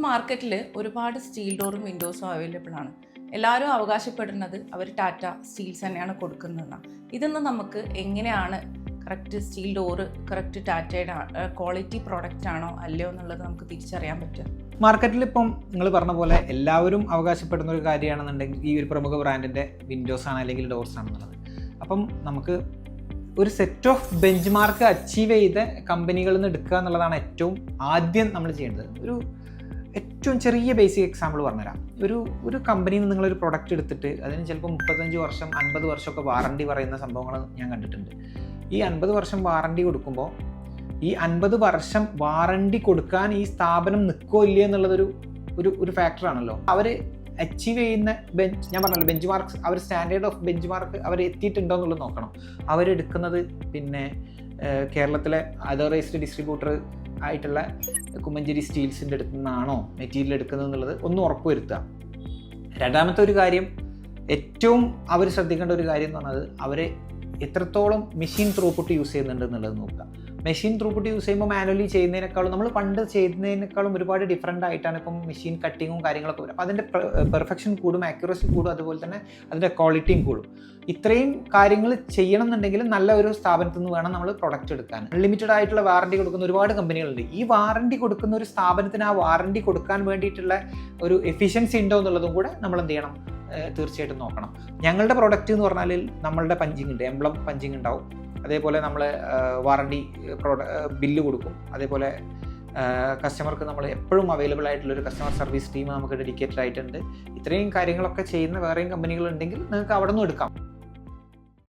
മാർക്കറ്റിൽ ഒരുപാട് സ്റ്റീൽ ഡോറും വിൻഡോസും അവൈലബിൾ ആണ്. എല്ലാവരും അവകാശപ്പെടുന്നത് അവർ ടാറ്റ സ്റ്റീൽസ് തന്നെയാണ് കൊടുക്കുന്നതെന്നാണ്. ഇതൊന്നും നമുക്ക് എങ്ങനെയാണ് കറക്റ്റ് സ്റ്റീൽ ഡോറ് കറക്റ്റ് ടാറ്റയുടെ ക്വാളിറ്റി പ്രോഡക്റ്റ് ആണോ അല്ലയോ എന്നുള്ളത് നമുക്ക് തിരിച്ചറിയാൻ പറ്റും. മാർക്കറ്റിൽ ഇപ്പം നിങ്ങൾ പറഞ്ഞ പോലെ എല്ലാവരും അവകാശപ്പെടുന്ന ഒരു കാര്യമാണെന്നുണ്ടെങ്കിൽ ഈ ഒരു പ്രമുഖ ബ്രാൻഡിൻ്റെ വിൻഡോസ് ആണ് അല്ലെങ്കിൽ ഡോർസ് ആണെന്നുള്ളത്. അപ്പം നമുക്ക് ഒരു set of bench mark achieve ചെയ്ത കമ്പനികളിൽ നിന്ന് എടുക്കുക എന്നുള്ളതാണ് ഏറ്റവും ആദ്യം നമ്മൾ ചെയ്യേണ്ടത്. ഏറ്റവും ചെറിയ ബേസിക് എക്സാമ്പിൾ പറഞ്ഞുതരാം. ഒരു കമ്പനിയിൽ നിന്ന് നിങ്ങളൊരു പ്രൊഡക്റ്റ് എടുത്തിട്ട് അതിന് ചിലപ്പോൾ 35 വർഷം 50 വർഷമൊക്കെ വാറണ്ടി പറയുന്ന സംഭവങ്ങൾ ഞാൻ കണ്ടിട്ടുണ്ട്. ഈ 50 വർഷം വാറണ്ടി കൊടുക്കുമ്പോൾ ഈ 50 വർഷം വാറണ്ടി കൊടുക്കാൻ ഈ സ്ഥാപനം നിൽക്കോ ഇല്ലയോ എന്നുള്ളതൊരു ഒരു ഫാക്ടറാണല്ലോ. അവർ അച്ചീവ് ചെയ്യുന്ന ഞാൻ പറഞ്ഞല്ലോ ബെഞ്ച് മാർക്ക്, അവർ സ്റ്റാൻഡേർഡ് ഓഫ് ബെഞ്ച് മാർക്ക് അവർ എത്തിയിട്ടുണ്ടോ എന്നുള്ളത് നോക്കണം. അവരെടുക്കുന്നത് പിന്നെ കേരളത്തിലെ അതറൈസ്ഡ് ഡിസ്ട്രിബ്യൂട്ടർ ആയിട്ടുള്ള കുമ്മഞ്ചേരി സ്റ്റീൽസിൻ്റെ അടുത്ത് നിന്നാണോ മെറ്റീരിയൽ എടുക്കുന്നത് എന്നുള്ളത് ഒന്ന് ഉറപ്പ് വരുത്തുക. രണ്ടാമത്തെ ഒരു കാര്യം, ഏറ്റവും അവർ ശ്രദ്ധിക്കേണ്ട ഒരു കാര്യം എന്ന് പറഞ്ഞത് അവർ എത്രത്തോളം മെഷീൻ ത്രൂപുട്ട് യൂസ് ചെയ്യുന്നുണ്ട് എന്നുള്ളത് നോക്കുക. മെഷീൻ ത്രൂപുട്ട് യൂസ് ചെയ്യുമ്പോൾ മാനുവലി ചെയ്യുന്നതിനേക്കാളും നമ്മൾ പണ്ട് ചെയ്യുന്നതിനേക്കാളും ഒരുപാട് ഡിഫറൻ്റ് ആയിട്ടാണ് ഇപ്പം മെഷീൻ കട്ടിങ്ങും കാര്യങ്ങളൊക്കെ വരും. അപ്പോൾ അതിൻ്റെ പെർഫെക്ഷൻ കൂടും, ആക്യുറസി കൂടും, അതുപോലെ തന്നെ അതിൻ്റെ ക്വാളിറ്റിയും കൂടും. ഇത്രയും കാര്യങ്ങൾ ചെയ്യണം എന്നുണ്ടെങ്കിൽ നല്ല ഒരു സ്ഥാപനത്തിൽ നിന്ന് വേണം നമ്മൾ പ്രൊഡക്റ്റ് എടുക്കാൻ. അൺലിമിറ്റഡ് ആയിട്ടുള്ള വാറണ്ടി കൊടുക്കുന്ന ഒരുപാട് കമ്പനികളുണ്ട്. ഈ വാറണ്ടി കൊടുക്കുന്ന ഒരു സ്ഥാപനത്തിന് ആ വാറണ്ടി കൊടുക്കാൻ വേണ്ടിയിട്ടുള്ള ഒരു എഫിഷ്യൻസി ഉണ്ടോ എന്നുള്ളതും കൂടെ നമ്മൾ എന്ത് ചെയ്യണം, തീർച്ചയായിട്ടും നോക്കണം. ഞങ്ങളുടെ പ്രൊഡക്റ്റ് എന്ന് പറഞ്ഞാൽ നമ്മളുടെ പഞ്ചിങ് ഉണ്ട്, എംബ്ലം പഞ്ചിങ് ഉണ്ടാവും. അതേപോലെ നമ്മൾ വാറണ്ടി ബില്ല് കൊടുക്കും. അതേപോലെ കസ്റ്റമർക്ക് നമ്മൾ എപ്പോഴും അവൈലബിൾ ആയിട്ടുള്ളൊരു കസ്റ്റമർ സർവീസ് ടീം നമുക്ക് ഡെഡിക്കേറ്റഡ് ആയിട്ടുണ്ട്. ഇത്രയും കാര്യങ്ങളൊക്കെ ചെയ്യുന്ന വേറെയും കമ്പനികളുണ്ടെങ്കിൽ നിങ്ങൾക്ക് അവിടെ നിന്നും എടുക്കാം.